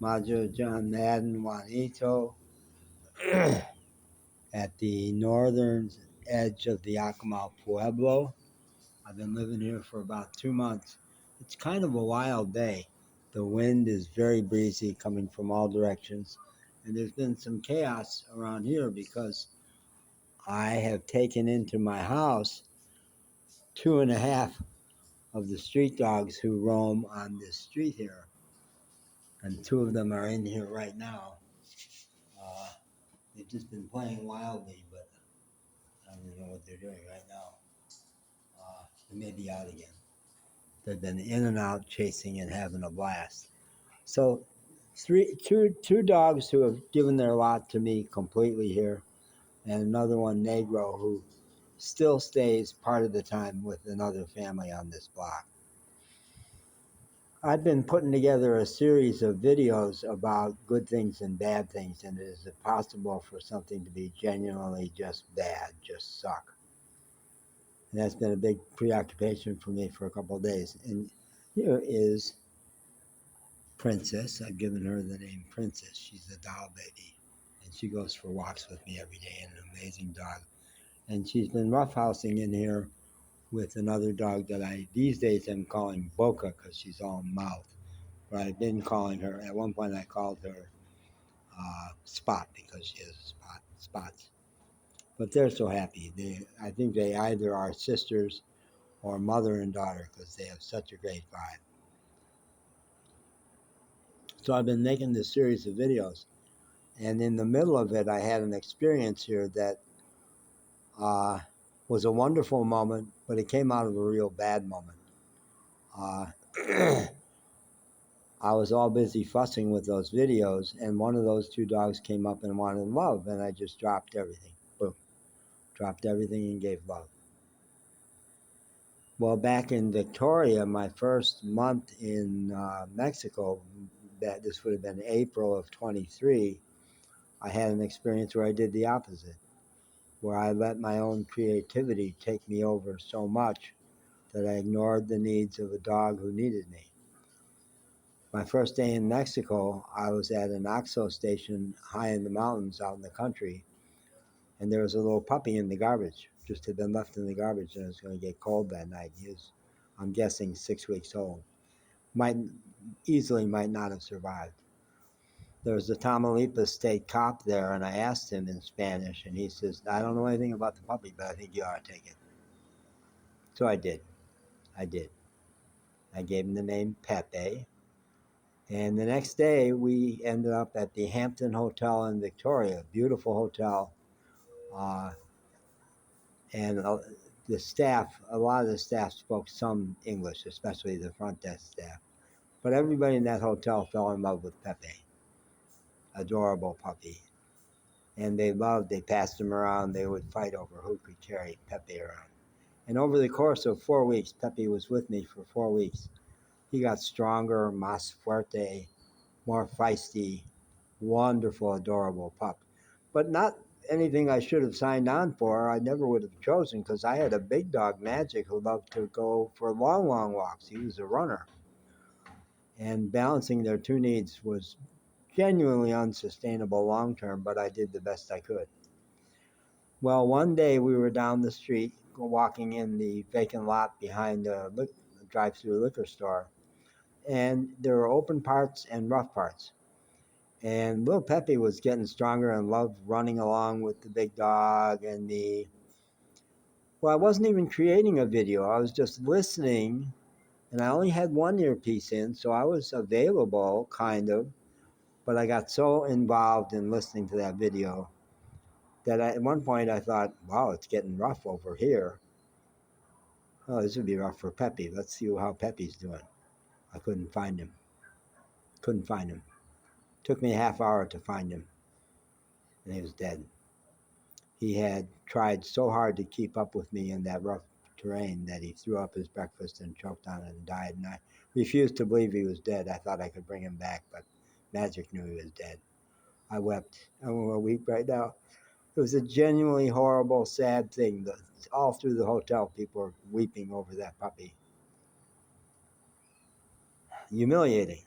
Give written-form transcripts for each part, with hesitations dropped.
Majo John Madden Juanito at the northern edge of the Acoma Pueblo. I've been living here for about 2 months. It's kind of a wild day. The wind is very breezy coming from all directions. And there's been some chaos around here because I have taken into my house two and a half of the street dogs who roam on this street here. And two of them are in here right now. Uh, they've just been playing wildly, but I don't even know what they're doing right now. They may be out again. They've been in and out chasing and having a blast. So, two dogs who have given their lot to me completely here, and another one, Negro, who still stays part of the time with another family on this block. I've been putting together a series of videos about good things and bad things, and is it possible for something to be genuinely just bad, just suck? And that's been a big preoccupation for me for a couple of days. And here is Princess. I've given her the name Princess. She's a doll baby, and she goes for walks with me every day, and an amazing dog. And she's been roughhousing in here with another dog that I these days am calling Boca because she's all mouth. But I've been calling her. At one point, I called her Spot because she has spots. But they're so happy. I think they either are sisters or mother and daughter because they have such a great vibe. So I've been making this series of videos, and in the middle of it, I had an experience here that uh, was a wonderful moment, but it came out of a real bad moment. Uh, I was all busy fussing with those videos, and one of those two dogs came up and wanted love, and I just dropped everything. Boom. Dropped everything and gave love. Well, back in Victoria, my first month in Mexico, that this would have been April of 23, I had an experience where I did the opposite, where I let my own creativity take me over so much that I ignored the needs of a dog who needed me. My first day in Mexico, I was at an OXXO station high in the mountains out in the country, and there was a little puppy in the garbage, just had been left in the garbage, and it was going to get cold that night. He was, I'm guessing, 6 weeks old. Might not have survived. There was a Tamaulipas state cop there, and I asked him in Spanish, and he says, I don't know anything about the puppy, but I think you ought to take it. So I did. I gave him the name Pepe. And the next day, we ended up at the Hampton Hotel in Victoria, beautiful hotel. And the staff, a lot of the staff spoke some English, especially the front desk staff. But everybody in that hotel fell in love with Pepe. Adorable puppy. And they passed him around. They would fight over who could carry Pepe around. And over the course of 4 weeks, Pepe was with me for 4 weeks. He got stronger, más fuerte, more feisty, wonderful, adorable pup. But not anything I should have signed on for. I never would have chosen because I had a big dog, Magic, who loved to go for long, long walks. He was a runner. And balancing their two needs was genuinely unsustainable long term, but I did the best I could. Well, one day we were down the street walking in the vacant lot behind the drive-through liquor store, and there were open parts and rough parts. And little Pepe was getting stronger and loved running along with the big dog well, I wasn't even creating a video. I was just listening, and I only had one earpiece in, so I was available, kind of, but I got so involved in listening to that video that at one point I thought, wow, it's getting rough over here. Oh, this would be rough for Pepe. Let's see how Pepe's doing. I couldn't find him. Took me a half hour to find him, and he was dead. He had tried so hard to keep up with me in that rough terrain that he threw up his breakfast and choked on it and died. And I refused to believe he was dead. I thought I could bring him back, but Magic knew he was dead. I wept. I'm going to weep right now. It was a genuinely horrible, sad thing. All through the hotel, people were weeping over that puppy. Humiliating.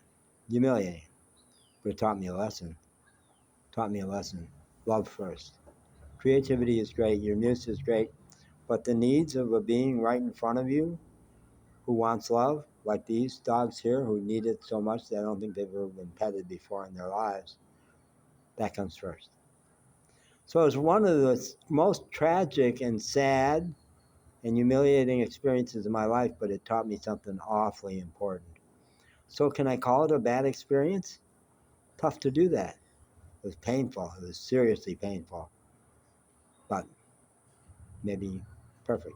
but it taught me a lesson. Taught me a lesson. Love first. Creativity is great. Your muse is great. But the needs of a being right in front of you who wants love, like these dogs here who need it so much that I don't think they've ever been petted before in their lives, that comes first. So it's one of the most tragic and sad and humiliating experiences of my life, but it taught me something awfully important. So can I call it a bad experience? Tough to do that. It was painful. It was seriously painful, but maybe perfect.